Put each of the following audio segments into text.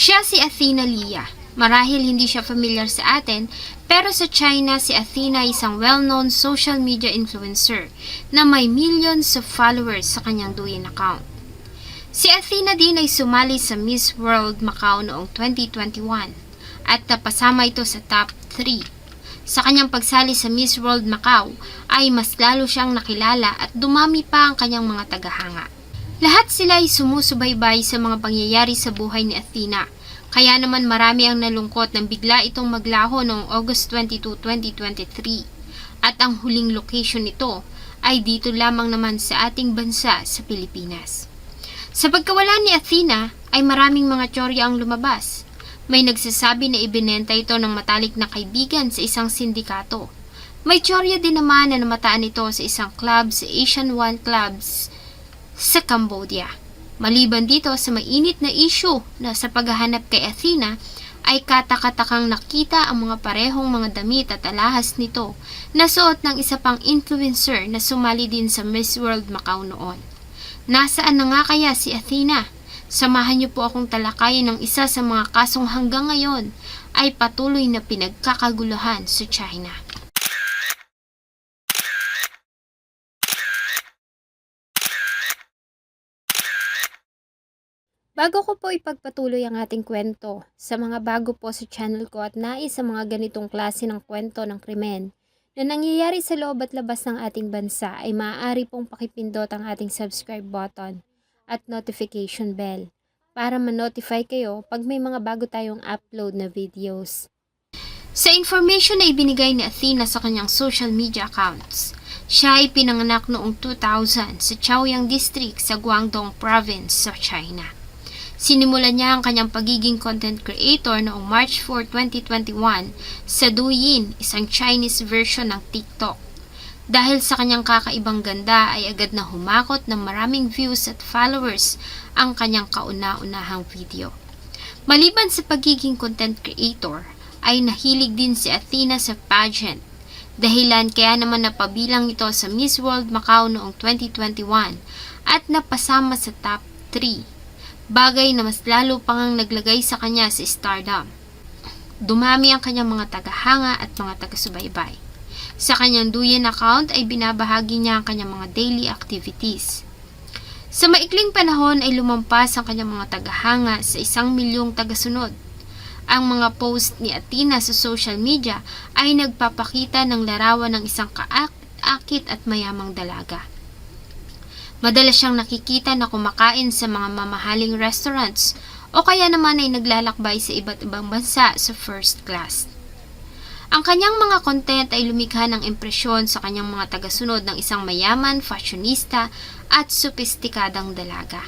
Siya si Athena Lia. Marahil hindi siya familiar sa atin, pero sa China si Athena ay isang well-known social media influencer na may millions of followers sa kanyang Douyin account. Si Athena din ay sumali sa Miss World Macau noong 2021 at napasama ito sa top 3. Sa kanyang pagsali sa Miss World Macau ay mas lalo siyang nakilala at dumami pa ang kanyang mga tagahanga. Lahat sila ay sumusubaybay sa mga pangyayari sa buhay ni Athena. Kaya naman marami ang nalungkot nang bigla itong maglaho noong August 22, 2023. At ang huling location nito ay dito lamang naman sa ating bansa sa Pilipinas. Sa pagkawala ni Athena ay maraming mga tsorya ang lumabas. May nagsasabi na ibinenta ito ng matalik na kaibigan sa isang sindikato. May tsorya din naman na namataan ito sa isang club sa Asian One Clubs sa Cambodia. Maliban dito sa mainit na issue na sa paghahanap kay Athena, ay katakatakang nakita ang mga parehong mga damit at alahas nito na suot ng isa pang influencer na sumali din sa Miss World Macau noon. Nasaan na nga kaya si Athena? Samahan niyo po akong talakayin ng isa sa mga kasong hanggang ngayon ay patuloy na pinagkakaguluhan sa China. Bago ko po ipagpatuloy ang ating kwento, sa mga bago po sa channel ko at nais sa mga ganitong klase ng kwento ng krimen na nangyayari sa loob at labas ng ating bansa ay maaari pong pakipindot ang ating subscribe button at notification bell para ma-notify kayo pag may mga bago tayong upload na videos. Sa information na ibinigay ni Athena sa kanyang social media accounts, siya ay pinanganak noong 2000 sa Chaoyang District sa Guangdong Province sa China. Sinimulan niya ang kanyang pagiging content creator noong March 4, 2021 sa Douyin, isang Chinese version ng TikTok. Dahil sa kanyang kakaibang ganda ay agad na humakot ng maraming views at followers ang kanyang kauna-unahang video. Maliban sa pagiging content creator, ay nahilig din si Athena sa pageant. Dahilan kaya naman napabilang ito sa Miss World Macau noong 2021 at napasama sa top 3. Bagay na mas lalo pang naglagay sa kanya sa stardom. Dumami ang kanyang mga tagahanga at mga taga-subaybay. Sa kanyang Douyin account ay binabahagi niya ang kanyang mga daily activities. Sa maikling panahon ay lumampas ang kanyang mga tagahanga sa 1,000,000 tagasunod. Ang mga post ni Athena sa social media ay nagpapakita ng larawan ng isang kaakit at mayamang dalaga. Madalas siyang nakikita na kumakain sa mga mamahaling restaurants o kaya naman ay naglalakbay sa iba't ibang bansa sa first class. Ang kanyang mga content ay lumikha ng impresyon sa kanyang mga tagasunod ng isang mayaman, fashionista at sopistikadang dalaga.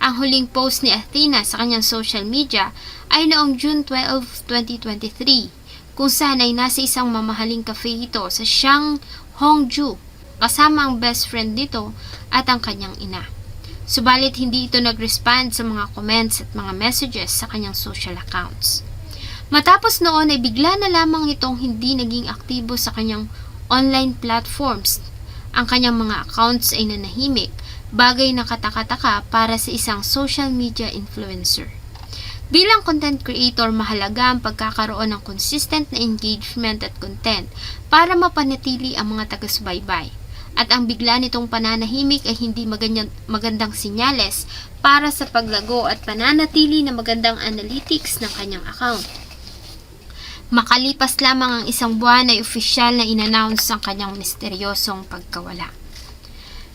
Ang huling post ni Athena sa kanyang social media ay noong June 12, 2023 kung saan ay nasa isang mamahaling cafe ito sa Hongju kasama ang best friend nito at ang kanyang ina. Subalit hindi ito nag-respond sa mga comments at mga messages sa kanyang social accounts. Matapos noon ay bigla na lamang itong hindi naging aktibo sa kanyang online platforms. Ang kanyang mga accounts ay nanahimik, bagay na katakataka para sa isang social media influencer. Bilang content creator, mahalaga ang pagkakaroon ng consistent na engagement at content para mapanatili ang mga taga-subaybay. At ang bigla nitong pananahimik ay hindi magandang sinyales para sa paglago at pananatili na magandang analytics ng kanyang account. Makalipas lamang ang isang buwan ay opisyal na in-announce ang kanyang misteryosong pagkawala.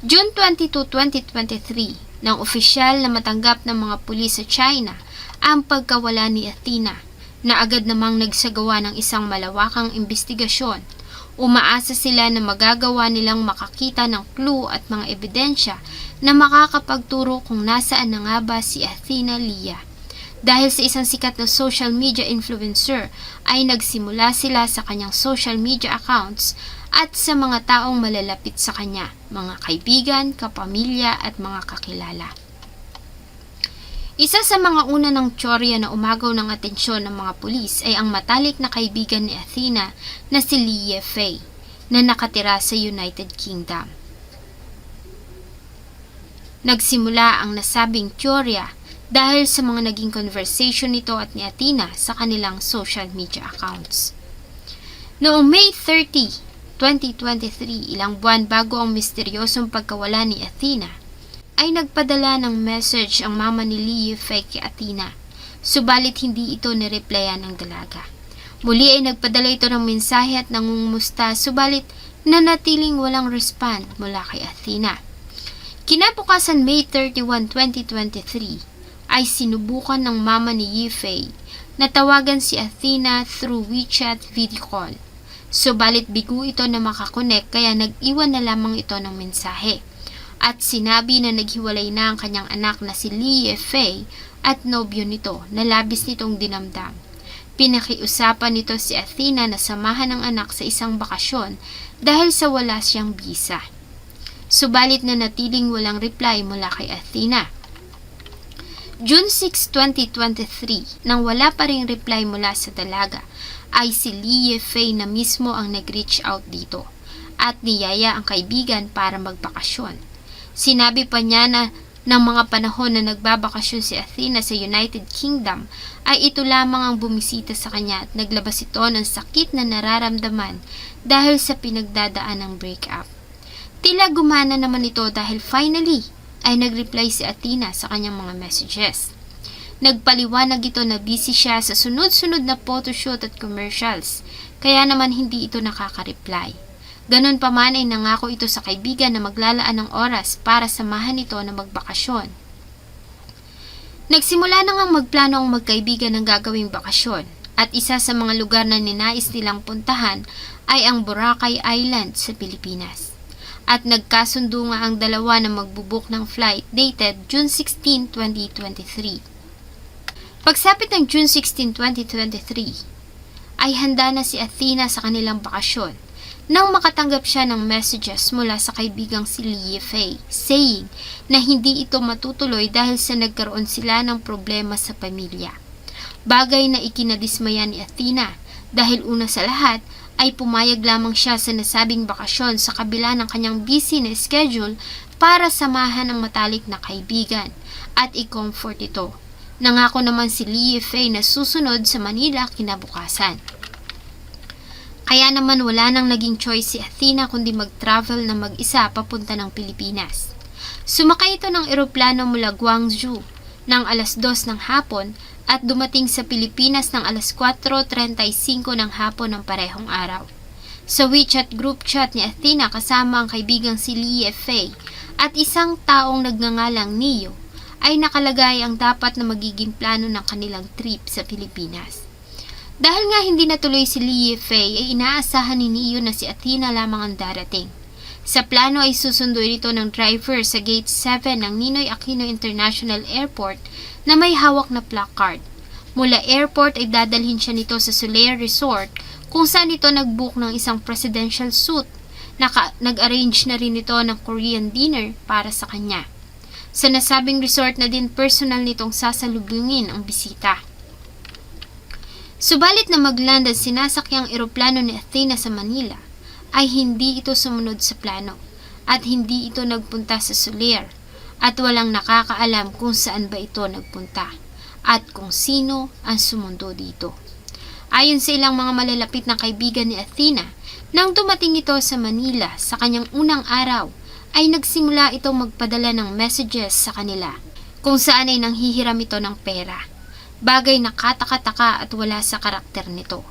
June 22, 2023, nang opisyal na matanggap ng mga pulis sa China ang pagkawala ni Athena, na agad namang nagsagawa ng isang malawakang investigasyon. Umaasa sila na magagawa nilang makakita ng clue at mga ebidensya na makakapagturo kung nasaan na nga ba si Athena Lia. Dahil sa isang sikat na social media influencer ay nagsimula sila sa kanyang social media accounts at sa mga taong malalapit sa kanya, mga kaibigan, kapamilya at mga kakilala. Isa sa mga una ng tsorya na umagaw ng atensyon ng mga pulis ay ang matalik na kaibigan ni Athena na si Lie Fei na nakatira sa United Kingdom. Nagsimula ang nasabing tsorya dahil sa mga naging conversation nito at ni Athena sa kanilang social media accounts. Noong May 30, 2023, ilang buwan bago ang misteryosong pagkawala ni Athena, ay nagpadala ng message ang mama ni Lee Yifei kay Athena, subalit hindi ito nireplyan ng dalaga. Muli ay nagpadala ito ng mensahe at nangungumusta, subalit nanatiling walang respond mula kay Athena. Kinabukasan May 31, 2023, ay sinubukan ng mama ni Yifei na tawagan si Athena through WeChat video call. Subalit bigo ito na makakonek kaya nag-iwan na lamang ito ng mensahe. At sinabi na naghiwalay na ang kanyang anak na si Lee Yifei at nobyo nito na labis nitong dinamdam. Pinakiusapan nito si Athena na samahan ang anak sa isang bakasyon dahil sa wala siyang bisa. Subalit na natiling walang reply mula kay Athena. June 6, 2023, nang wala pa ring reply mula sa dalaga, ay si Lee Yifei na mismo ang nag-reach out dito at niyaya ang kaibigan para magbakasyon. Sinabi pa niya na ng mga panahon na nagbabakasyon si Athena sa United Kingdom ay ito lamang ang bumisita sa kanya at naglabas ito ng sakit na nararamdaman dahil sa pinagdadaan ng breakup. Tila gumana naman ito dahil finally ay nag-reply si Athena sa kanyang mga messages. Nagpaliwanag ito na busy siya sa sunod-sunod na photoshoot at commercials, kaya naman hindi ito nakaka-reply. Ganon pa man ay nangako ito sa kaibigan na maglalaan ng oras para samahan ito na magbakasyon. Nagsimula na ngang magplano ang magkaibigan ng gagawing bakasyon at isa sa mga lugar na ninais nilang puntahan ay ang Boracay Island sa Pilipinas. At nagkasundo nga ang dalawa na magbubuk ng flight dated June 16, 2023. Pagsapit ng June 16, 2023, ay handa na si Athena sa kanilang bakasyon nang makatanggap siya ng messages mula sa kaibigang si Lee Yifei saying na hindi ito matutuloy dahil sa nagkaroon sila ng problema sa pamilya. Bagay na ikinadismaya ni Athena dahil una sa lahat ay pumayag lamang siya sa nasabing bakasyon sa kabila ng kanyang busy na schedule para samahan ang matalik na kaibigan at i-comfort ito. Nangako naman si Lee Yifei na susunod sa Manila kinabukasan. Kaya naman wala nang naging choice si Athena kundi mag-travel na mag-isa papunta ng Pilipinas. Sumakay ito ng eroplano mula Guangzhou ng alas 2 ng hapon at dumating sa Pilipinas ng alas 4:35 ng hapon ng parehong araw. Sa WeChat group chat ni Athena kasama ang kaibigang si Lee Yifei at isang taong nagngangalang Neo ay nakalagay ang dapat na magiging plano ng kanilang trip sa Pilipinas. Dahil nga hindi natuloy si Lee Yifei ay inaasahan ni Neo na si Athena lamang ang darating. Sa plano ay susunduin ito ng driver sa Gate 7 ng Ninoy Aquino International Airport na may hawak na placard. Mula airport ay dadalhin siya nito sa Solaire Resort kung saan ito nag-book ng isang presidential suite. Nag-arrange na rin ito ng Korean dinner para sa kanya. Sa nasabing resort na din personal nitong sasalubungin ang bisita. Subalit na magland ang sinasakyang eroplano ni Athena sa Manila, ay hindi ito sumunod sa plano at hindi ito nagpunta sa Solaire at walang nakakaalam kung saan ba ito nagpunta at kung sino ang sumundo dito. Ayon sa ilang mga malalapit na kaibigan ni Athena, nang dumating ito sa Manila sa kanyang unang araw, ay nagsimula itong magpadala ng messages sa kanila kung saan ay nanghihiram ito ng pera. Bagay na kataka-taka at wala sa karakter nito.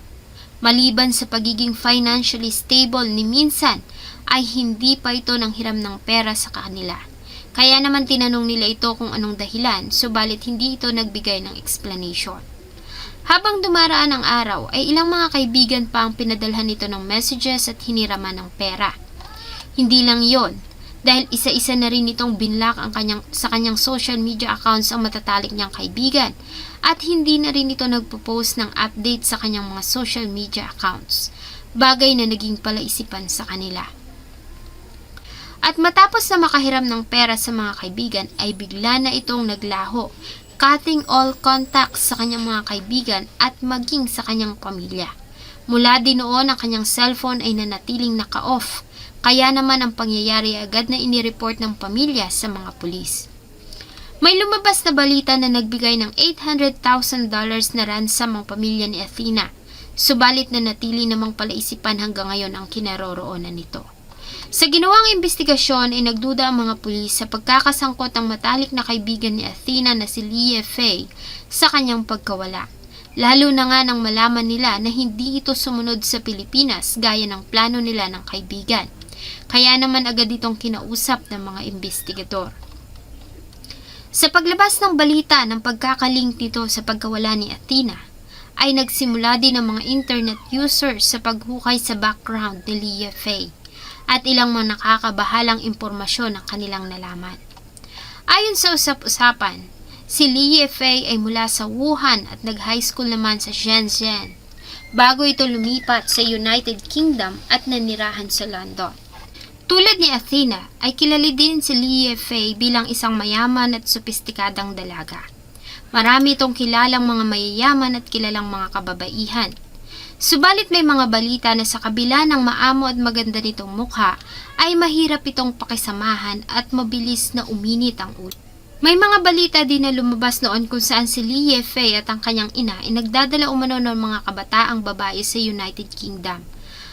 Maliban sa pagiging financially stable ni minsan, ay hindi pa ito nanghiram ng pera sa kanila. Kaya naman tinanong nila ito kung anong dahilan, subalit hindi ito nagbigay ng explanation. Habang dumaraan ang araw, ay ilang mga kaibigan pa ang pinadalhan nito ng messages at hiniraman ng pera. Hindi lang yon, dahil isa-isa na rin itong binlock sa kanyang social media accounts ang matatalik niyang kaibigan at hindi na rin ito nagpo-post ng update sa kanyang mga social media accounts, bagay na naging palaisipan sa kanila. At matapos na makahiram ng pera sa mga kaibigan ay bigla na itong naglaho, cutting all contacts sa kanyang mga kaibigan at maging sa kanyang pamilya. Mula din noon ang kanyang cellphone ay nanatiling naka-off. Kaya naman ang pangyayari agad na inireport ng pamilya sa mga pulis. May lumabas na balita na nagbigay ng $800,000 na ransom ang pamilya ni Athena, subalit na natili namang palaisipan hanggang ngayon ang kinaroroonan nito. Sa ginawang investigasyon ay nagduda ang mga pulis sa pagkakasangkot ng matalik na kaibigan ni Athena na si Leah Faye sa kanyang pagkawala. Lalo na nga nang malaman nila na hindi ito sumunod sa Pilipinas gaya ng plano nila ng kaibigan. Kaya naman agad itong kinausap ng mga investigador. Sa paglabas ng balita ng pagkakalink nito sa pagkawala ni Athena, ay nagsimula din ang mga internet users sa paghukay sa background ni Leah Faye at ilang mga nakakabahalang impormasyon ang kanilang nalaman. Ayon sa usap-usapan, si Leah Faye ay mula sa Wuhan at nag-high school naman sa Shenzhen bago ito lumipat sa United Kingdom at nanirahan sa London. Tulad ni Athena, ay kilala din si Leah Faye bilang isang mayaman at sopistikadang dalaga. Marami itong kilalang mga mayayaman at kilalang mga kababaihan. Subalit may mga balita na sa kabila ng maamo at maganda nitong mukha, ay mahirap itong pakisamahan at mabilis na uminit ang ulo. May mga balita din na lumabas noon kung saan si Leah Faye at ang kanyang ina ay nagdadala umano ng mga kabataang babae sa United Kingdom.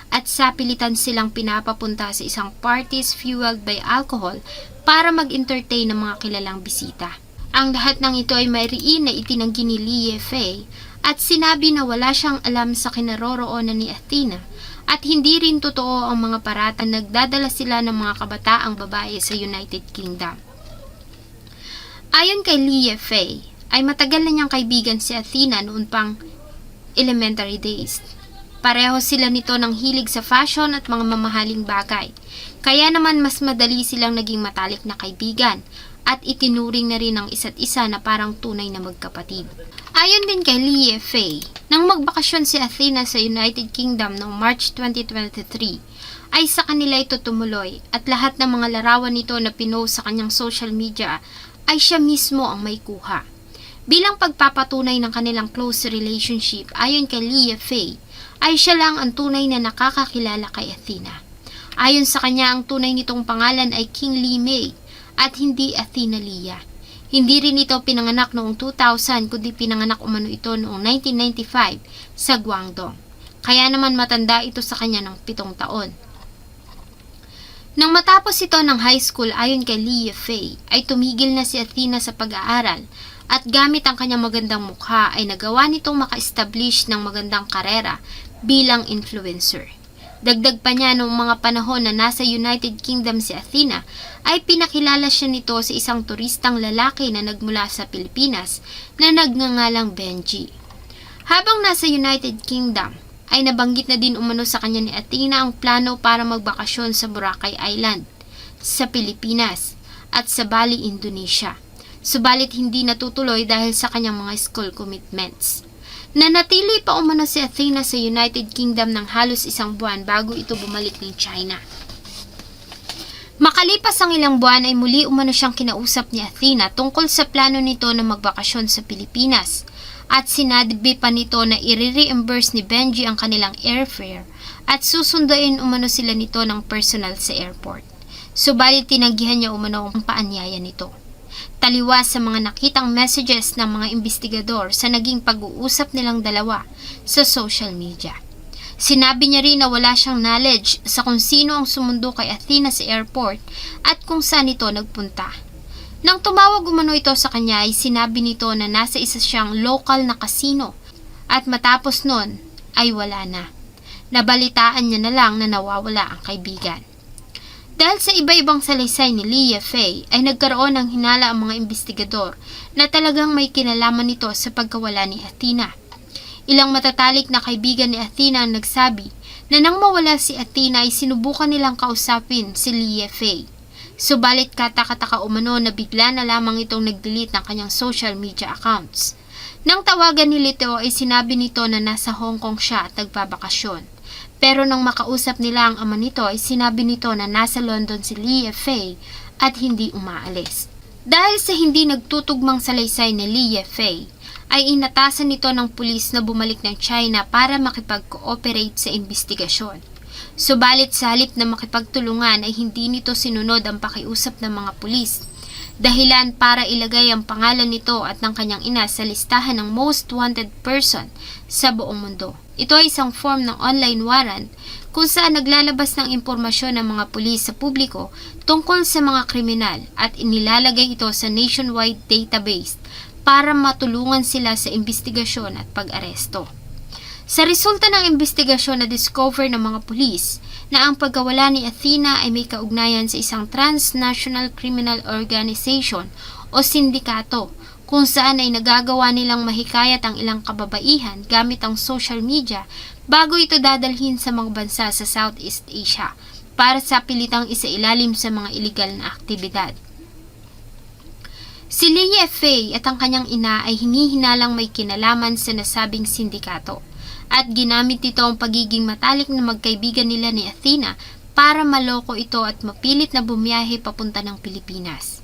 At sa pilitan silang pinapapunta sa isang parties fueled by alcohol para mag-entertain ng mga kilalang bisita. Ang lahat ng ito ay mayroon na itinanggi ni Leah Faye at sinabi na wala siyang alam sa kinaroroonan ni Athena at hindi rin totoo ang mga parata na nagdadala sila ng mga kabataang babae sa United Kingdom. Ayon kay Leah Faye, ay matagal na niyang kaibigan si Athena noon pang elementary days. Pareho sila nito ng hilig sa fashion at mga mamahaling bagay. Kaya naman mas madali silang naging matalik na kaibigan at itinuring na rin ang isa't isa na parang tunay na magkapatid. Ayon din kay Leah Faye, nang magbakasyon si Athena sa United Kingdom noong March 2023, ay sa kanila ito tumuloy at lahat ng mga larawan nito na pinost sa kanyang social media ay siya mismo ang may kuha. Bilang pagpapatunay ng kanilang close relationship, ayon kay Leah Faye, ay siya lang ang tunay na nakakakilala kay Athena. Ayon sa kanya, ang tunay nitong pangalan ay King Lee May at hindi Athena Leah. Hindi rin ito pinanganak noong 2000 kundi pinanganak umano ito noong 1995 sa Guangdong. Kaya naman matanda ito sa kanya ng 7 taon. Nang matapos ito ng high school ayon kay Leah Faye, ay tumigil na si Athena sa pag-aaral at gamit ang kanyang magandang mukha ay nagawa nitong maka-establish ng magandang karera bilang influencer. Dagdag pa niya noong mga panahon na nasa United Kingdom si Athena ay pinakilala siya nito sa isang turistang lalaki na nagmula sa Pilipinas na nagngangalang Benji. Habang nasa United Kingdom ay nabanggit na din umano sa kanya ni Athena ang plano para magbakasyon sa Boracay Island sa Pilipinas at sa Bali, Indonesia. Subalit hindi natutuloy dahil sa kanyang mga school commitments. Nanatili pa umano si Athena sa United Kingdom ng halos 1 buwan bago ito bumalik ng China. Makalipas ang ilang buwan ay muli umano siyang kinausap ni Athena tungkol sa plano nito na magbakasyon sa Pilipinas at sinabi pa nito na i-reimburse ni Benji ang kanilang airfare at susunduin umano sila nito ng personal sa airport. Subalit tinanggihan niya umano ang paanyaya nito. Taliwas sa mga nakitang messages ng mga investigador sa naging pag-uusap nilang dalawa sa social media. Sinabi niya rin na wala siyang knowledge sa kung sino ang sumundo kay Athena sa airport at kung saan ito nagpunta. Nang tumawag umano ito sa kanya ay sinabi nito na nasa isa siyang local na casino at matapos nun ay wala na. Nabalitaan niya na lang na nawawala ang kaibigan. Dahil sa iba-ibang salaysay ni Leah Faye ay nagkaroon ng hinala ang mga investigador na talagang may kinalaman nito sa pagkawala ni Athena. Ilang matatalik na kaibigan ni Athena ang nagsabi na nang mawala si Athena ay sinubukan nilang kausapin si Leah Faye. Subalit katakataka umano na bigla na lamang itong nag-delete ng kanyang social media accounts. Nang tawagan ni Lito ay sinabi nito na nasa Hong Kong siya at nagbabakasyon. Pero nang makausap nila ang ama nito ay sinabi nito na nasa London si Leah Faye at hindi umaalis. Dahil sa hindi nagtutugmang salaysay ni Leah Faye, ay inatasan nito ng pulis na bumalik ng China para makipag-cooperate sa investigasyon. Subalit sa halip na makipagtulungan ay hindi nito sinunod ang pakiusap ng mga pulis. dahilan para ilagay ang pangalan nito at ng kanyang ina sa listahan ng most wanted person sa buong mundo. Ito ay isang form ng online warrant kung saan naglalabas ng impormasyon ng mga pulis sa publiko tungkol sa mga kriminal at inilalagay ito sa nationwide database para matulungan sila sa investigasyon at pag-aresto. Sa resulta ng investigasyon na discover ng mga pulis na ang pagkawala ni Athena ay may kaugnayan sa isang transnational criminal organization o sindikato kung saan ay nagagawa nilang mahikayat ang ilang kababaihan gamit ang social media bago ito dadalhin sa mga bansa sa Southeast Asia para sa pilitang isailalim sa mga iligal na aktibidad. Si Leah Faye at ang kanyang ina ay hinihinalang may kinalaman sa nasabing sindikato at ginamit nito ang pagiging matalik na magkaibigan nila ni Athena para maloko ito at mapilit na bumiyahe papunta ng Pilipinas.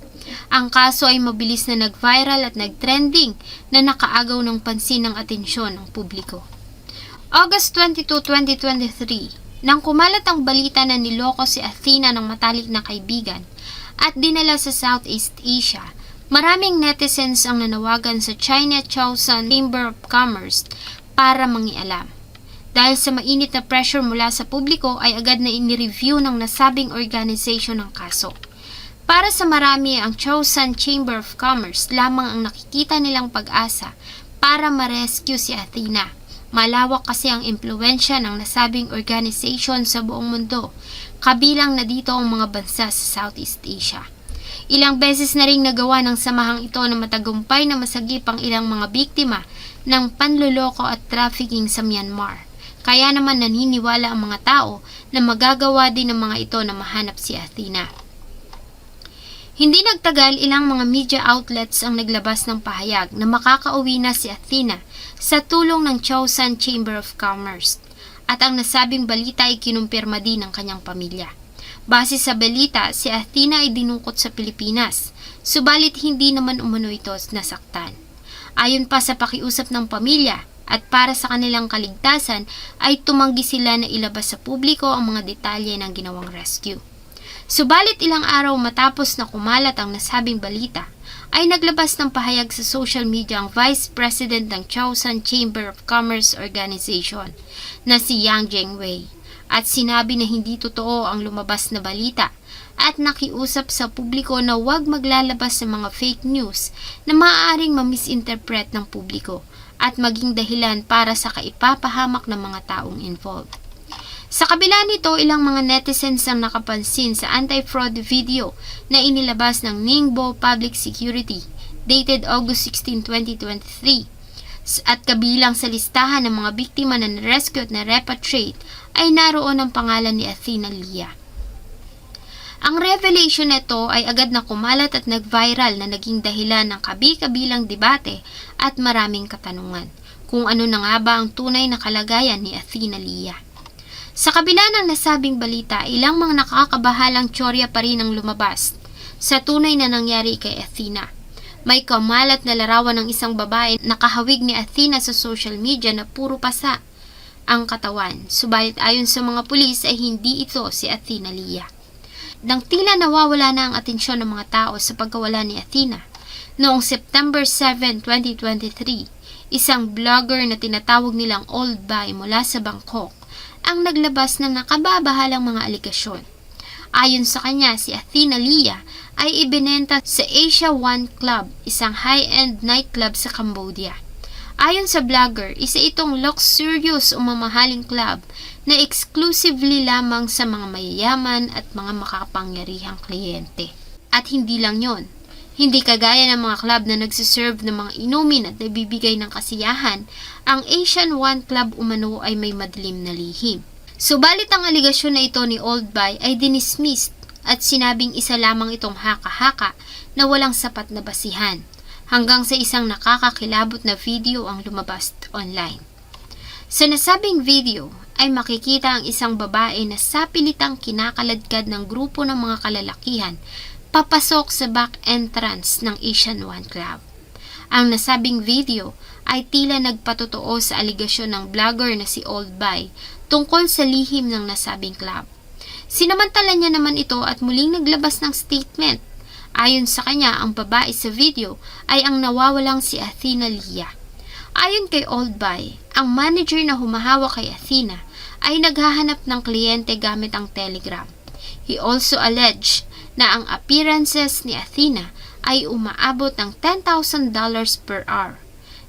Ang kaso ay mabilis na nag-viral at nag-trending na nakaagaw ng pansin ng atensyon ng publiko. August 22, 2023, nang kumalat ang balita na niloko si Athena ng matalik na kaibigan at dinala sa Southeast Asia, maraming netizens ang nanawagan sa China Chosun Chamber of Commerce para mangialam. Dahil sa mainit na pressure mula sa publiko ay agad na inireview ng nasabing organization ang kaso. Para sa marami, ang Chosun Chamber of Commerce lamang ang nakikita nilang pag-asa para ma-rescue si Athena. Malawak kasi ang impluensya ng nasabing organization sa buong mundo, kabilang na dito ang mga bansa sa Southeast Asia. Ilang beses na ring nagawa ng samahang ito na matagumpay na masagip ang ilang mga biktima ng panloloko at trafficking sa Myanmar. Kaya naman naniniwala ang mga tao na magagawa din ng mga ito na mahanap si Athena. Hindi nagtagal, ilang mga media outlets ang naglabas ng pahayag na makakauwi na si Athena sa tulong ng Chosun Chamber of Commerce at ang nasabing balita ay kinumpirma din ng kanyang pamilya. Base sa balita, si Athena ay dinukot sa Pilipinas, subalit hindi naman umano ito nasaktan. Ayon pa sa pakiusap ng pamilya at para sa kanilang kaligtasan ay tumanggi sila na ilabas sa publiko ang mga detalye ng ginawang rescue. Subalit ilang araw matapos na kumalat ang nasabing balita, ay naglabas ng pahayag sa social media ang Vice President ng Chosun Chamber of Commerce Organization na si Yang Jingwei at sinabi na hindi totoo ang lumabas na balita at nakiusap sa publiko na huwag maglalabas ng mga fake news na maaaring ma-misinterpret ng publiko at maging dahilan para sa kaipapahamak ng mga taong involved. Sa kabila nito, ilang mga netizens ang nakapansin sa anti-fraud video na inilabas ng Ningbo Public Security dated August 16, 2023 at kabilang sa listahan ng mga biktima na na-rescue at na-repatriate ay naroon ang pangalan ni Athena Leah. Ang revelation nito ay agad na kumalat at nag-viral na naging dahilan ng kabi-kabilang debate at maraming katanungan kung ano na nga ba ang tunay na kalagayan ni Athena Leah. Sa kabila ng nasabing balita, ilang mga nakakabahalang tsorya pa rin ang lumabas sa tunay na nangyari kay Athena. May kamalat na larawan ng isang babae na kahawig ni Athena sa social media na puro pasa ang katawan. Subalit ayon sa mga pulis ay hindi ito si Athena Leah. Nang tila nawawala na ang atensyon ng mga tao sa pagkawala ni Athena, noong September 7, 2023, isang vlogger na tinatawag nilang Old Bai mula sa Bangkok ang naglabas ng nakababahalang mga aligasyon. Ayon sa kanya, si Athena Leah ay ibinenta sa Asia One Club, isang high-end nightclub sa Cambodia. Ayon sa vlogger, isa itong luxurious o mamahaling club na exclusively lamang sa mga mayayaman at mga makapangyarihang kliyente. At hindi lang yon. Hindi kagaya ng mga club na nagsiserve ng mga inumin at nabibigay ng kasiyahan, ang Asian One Club umano ay may madilim na lihim. Subalit ang aligasyon na ito ni Old Bai ay dinismissed at sinabing isa lamang itong haka-haka na walang sapat na basihan, hanggang sa isang nakakakilabot na video ang lumabas online. Sa nasabing video ay makikita ang isang babae na sapilitang kinakaladkad ng grupo ng mga kalalakihan papasok sa back entrance ng Asian One Club. Ang nasabing video ay tila nagpatotoo sa aligasyon ng vlogger na si Old Bai tungkol sa lihim ng nasabing club. Sinamantala niya naman ito at muling naglabas ng statement Ayon sa kanya, ang babae sa video ay ang nawawalang si Athena Leah. Ayon kay Oldby, ang manager na humahawak kay Athena ay naghahanap ng kliyente gamit ang Telegram. He also alleged na ang appearances ni Athena ay umaabot ng $10,000 per hour.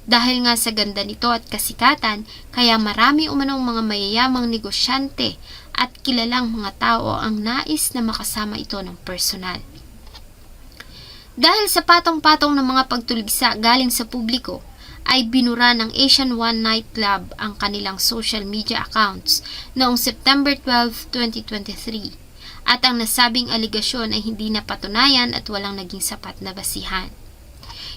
Dahil nga sa ganda nito at kasikatan, kaya marami umanong mga mayayamang negosyante at kilalang mga tao ang nais na makasama ito ng personal. Dahil sa patong-patong ng mga pagtuligsa galing sa publiko, ay binura ng Asian One Night Club ang kanilang social media accounts noong September 12, 2023 at ang nasabing aligasyon ay hindi napatunayan at walang naging sapat na basihan.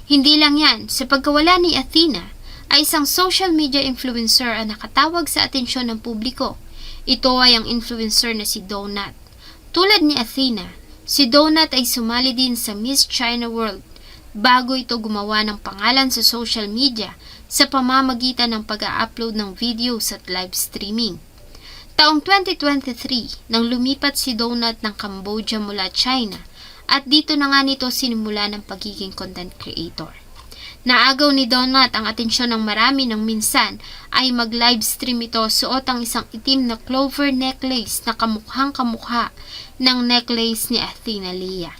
Hindi lang yan, sa pagkawala ni Athena ay isang social media influencer ang nakatawag sa atensyon ng publiko. Ito ay ang influencer na si Donut. Tulad ni Athena, si Donut ay sumali din sa Miss China World bago ito gumawa ng pangalan sa social media sa pamamagitan ng pag-a-upload ng videos at live streaming. Taong 2023 nang lumipat si Donut ng Cambodia mula China at dito na nga nito sinimula ng pagiging content creator. Naagaw ni Donut ang atensyon ng marami nang minsan ay mag-live stream ito suot ang isang itim na clover necklace na kamukhang kamukha ng necklace ni Athena Leah.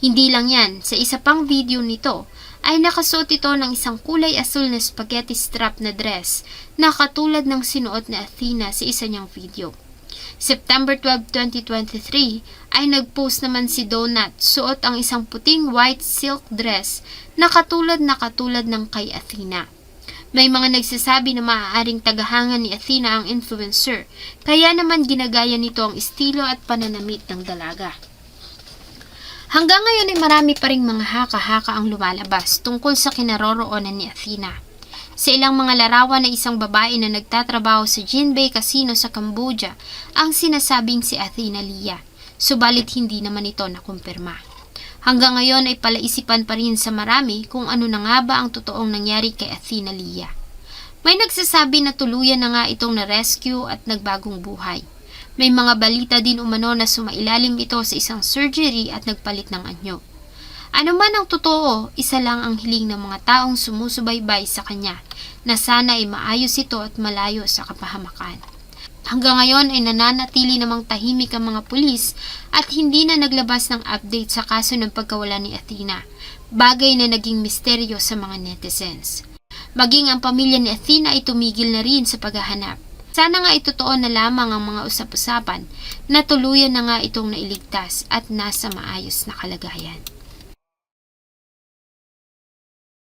Hindi lang yan, sa isa pang video nito ay nakasuot ito ng isang kulay asul na spaghetti strap na dress na katulad ng sinuot ni Athena sa isa niyang video. September 12, 2023 ay nagpost naman si Donut suot ang isang puting white silk dress na katulad ng kay Athena. May mga nagsasabi na maaaring tagahangan ni Athena ang influencer, kaya naman ginagaya nito ang estilo at pananamit ng dalaga. Hanggang ngayon ay marami pa ring mga haka-haka ang lumalabas tungkol sa kinaroroonan ni Athena. Sa ilang mga larawan na isang babae na nagtatrabaho sa Jinbei Casino sa Cambodia ang sinasabing si Athena Leah, subalit hindi naman ito nakumpirma. Hanggang ngayon ay palaisipan pa rin sa marami kung ano na nga ba ang totoong nangyari kay Athena Leah. May nagsasabi na tuluyan na nga itong na-rescue at nagbagong buhay. May mga balita din umano na sumailalim ito sa isang surgery at nagpalit ng anyo. Ano man ang totoo, isa lang ang hiling ng mga taong sumusubaybay sa kanya na sana ay maayos ito at malayo sa kapahamakan. Hanggang ngayon ay nananatili namang tahimik ang mga pulis at hindi na naglabas ng update sa kaso ng pagkawala ni Athena, bagay na naging misteryo sa mga netizens. Maging ang pamilya ni Athena ay tumigil na rin sa paghahanap. Sana nga itotoo na lamang ang mga usap-usapan na tuluyan na nga itong nailigtas at nasa maayos na kalagayan.